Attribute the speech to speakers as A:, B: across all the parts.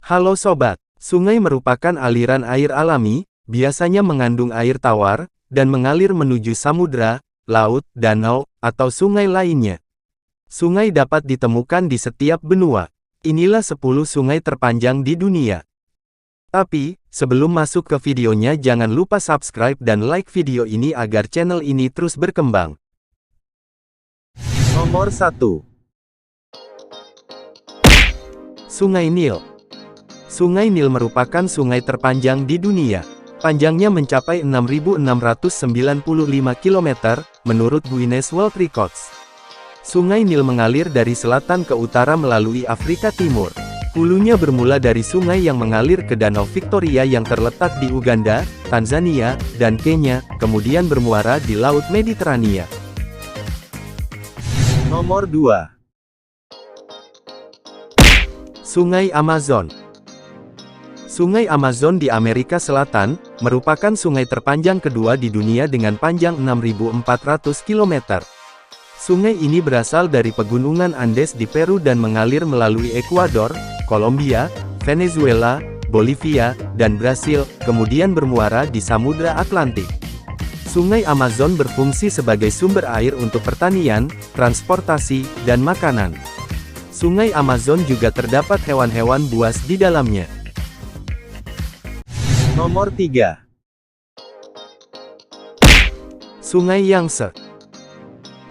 A: Halo sobat, sungai merupakan aliran air alami, biasanya mengandung air tawar, dan mengalir menuju samudra, laut, danau, atau sungai lainnya. Sungai dapat ditemukan di setiap benua. Inilah 10 sungai terpanjang di dunia. Tapi, sebelum masuk ke videonya jangan lupa subscribe dan like video ini agar channel ini terus berkembang. Nomor 1. Sungai Nil. Sungai Nil merupakan sungai terpanjang di dunia. Panjangnya mencapai 6.695 km, menurut Guinness World Records. Sungai Nil mengalir dari selatan ke utara melalui Afrika Timur. Hulunya bermula dari sungai yang mengalir ke Danau Victoria yang terletak di Uganda, Tanzania, dan Kenya, kemudian bermuara di Laut Mediterania. Nomor 2. Sungai Amazon. Sungai Amazon di Amerika Selatan, merupakan sungai terpanjang kedua di dunia dengan panjang 6.400 km. Sungai ini berasal dari pegunungan Andes di Peru dan mengalir melalui Ekuador, Kolombia, Venezuela, Bolivia, dan Brasil, kemudian bermuara di Samudra Atlantik. Sungai Amazon berfungsi sebagai sumber air untuk pertanian, transportasi, dan makanan. Sungai Amazon juga terdapat hewan-hewan buas di dalamnya. Nomor 3. Sungai Yangtze.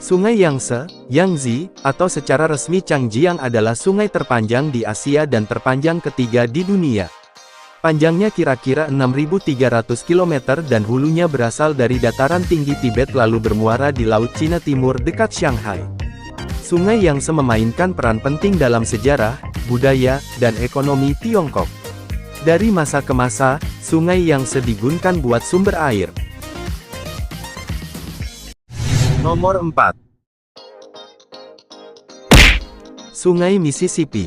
A: Sungai Yangtze, Yangtze, atau secara resmi Changjiang adalah sungai terpanjang di Asia dan terpanjang ketiga di dunia. Panjangnya kira-kira 6.300 km dan hulunya berasal dari dataran tinggi Tibet lalu bermuara di Laut Cina Timur dekat Shanghai. Sungai Yangtze memainkan peran penting dalam sejarah, budaya, dan ekonomi Tiongkok. Dari masa ke masa, Sungai Yangtze digunakan buat sumber air. Nomor 4. Sungai Mississippi.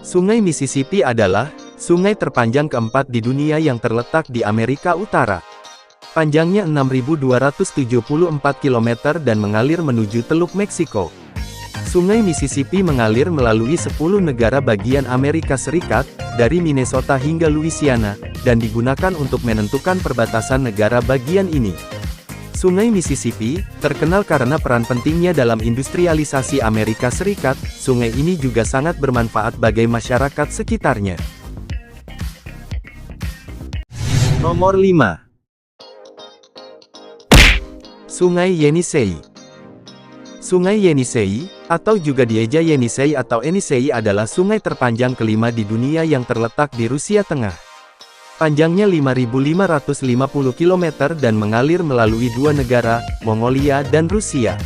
A: Sungai Mississippi adalah sungai terpanjang keempat di dunia yang terletak di Amerika Utara. Panjangnya 6.274 km dan mengalir menuju Teluk Meksiko. Sungai Mississippi mengalir melalui 10 negara bagian Amerika Serikat, dari Minnesota hingga Louisiana, dan digunakan untuk menentukan perbatasan negara bagian ini. Sungai Mississippi, terkenal karena peran pentingnya dalam industrialisasi Amerika Serikat, sungai ini juga sangat bermanfaat bagi masyarakat sekitarnya. Nomor 5. Sungai Yenisei. Sungai Yenisei, atau juga dieja Yenisei atau Enisei adalah sungai terpanjang kelima di dunia yang terletak di Rusia Tengah. Panjangnya 5.550 km dan mengalir melalui dua negara, Mongolia dan Rusia.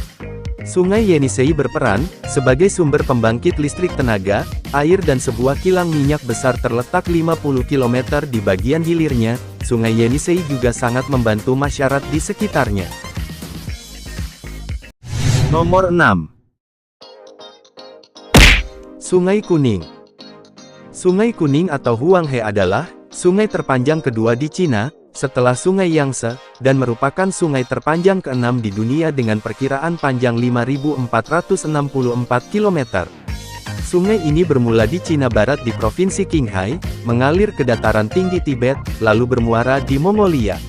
A: Sungai Yenisei berperan sebagai sumber pembangkit listrik tenaga, air dan sebuah kilang minyak besar terletak 50 km di bagian hilirnya. Sungai Yenisei juga sangat membantu masyarakat di sekitarnya. Nomor 6. Sungai Kuning. Sungai Kuning atau Huanghe adalah sungai terpanjang kedua di Cina, setelah Sungai Yangtze, dan merupakan sungai terpanjang ke-6 di dunia dengan perkiraan panjang 5.464 km. Sungai ini bermula di Cina Barat di Provinsi Qinghai, mengalir ke dataran tinggi Tibet, lalu bermuara di Mongolia.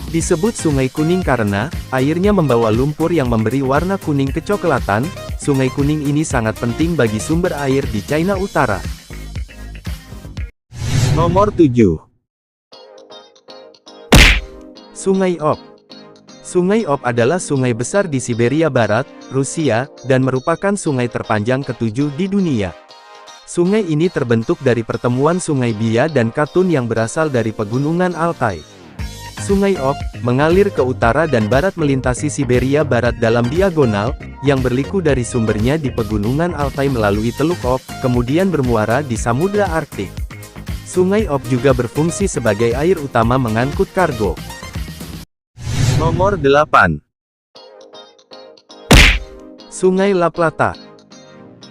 A: Disebut Sungai Kuning karena airnya membawa lumpur yang memberi warna kuning kecoklatan. Sungai Kuning ini sangat penting bagi sumber air di China Utara. Nomor 7. Sungai Ob. Sungai Ob adalah sungai besar di Siberia Barat, Rusia, dan merupakan sungai terpanjang ke-7 di dunia. Sungai ini terbentuk dari pertemuan Sungai Bia dan Katun yang berasal dari pegunungan Altai. Sungai Ob mengalir ke utara dan barat melintasi Siberia Barat dalam diagonal, yang berliku dari sumbernya di pegunungan Altai melalui Teluk Ob, kemudian bermuara di Samudra Arktik. Sungai Ob juga berfungsi sebagai air utama mengangkut kargo. Nomor 8. Sungai La Plata.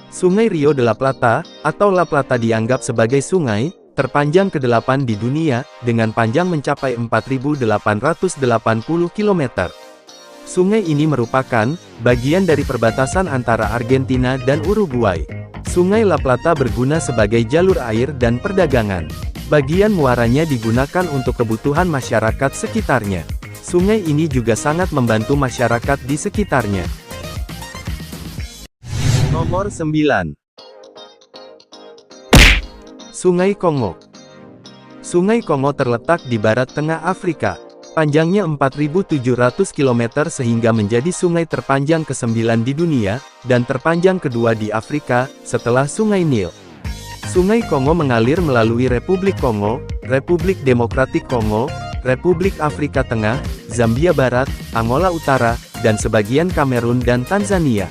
A: Sungai Rio de la Plata, atau La Plata dianggap sebagai sungai terpanjang ke-8 di dunia, dengan panjang mencapai 4.880 km. Sungai ini merupakan bagian dari perbatasan antara Argentina dan Uruguay. Sungai La Plata berguna sebagai jalur air dan perdagangan. Bagian muaranya digunakan untuk kebutuhan masyarakat sekitarnya. Sungai ini juga sangat membantu masyarakat di sekitarnya. Nomor 9. Sungai Kongo. Sungai Kongo terletak di barat tengah Afrika. Panjangnya 4.700 km sehingga menjadi sungai terpanjang ke-9 di dunia, dan terpanjang kedua di Afrika, setelah Sungai Nil. Sungai Kongo mengalir melalui Republik Kongo, Republik Demokratik Kongo, Republik Afrika Tengah, Zambia Barat, Angola Utara, dan sebagian Kamerun dan Tanzania.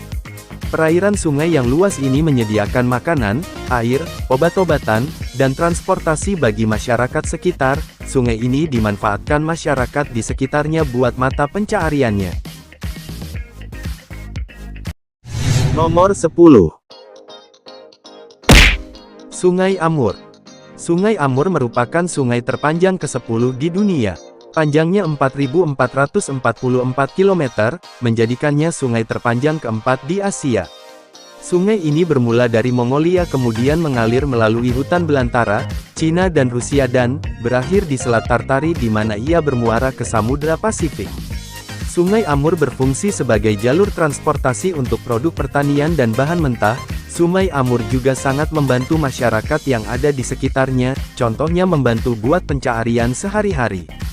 A: Perairan sungai yang luas ini menyediakan makanan, air, obat-obatan, dan transportasi bagi masyarakat sekitar. Sungai ini dimanfaatkan masyarakat di sekitarnya buat mata pencahariannya. Nomor 10. Sungai Amur. Sungai Amur merupakan sungai terpanjang ke-10 di dunia. Panjangnya 4.444 km, menjadikannya sungai terpanjang keempat di Asia. Sungai ini bermula dari Mongolia kemudian mengalir melalui hutan belantara, Cina dan Rusia dan berakhir di Selat Tartari di mana ia bermuara ke Samudra Pasifik. Sungai Amur berfungsi sebagai jalur transportasi untuk produk pertanian dan bahan mentah. Sungai Amur juga sangat membantu masyarakat yang ada di sekitarnya, contohnya membantu buat pencaharian sehari-hari.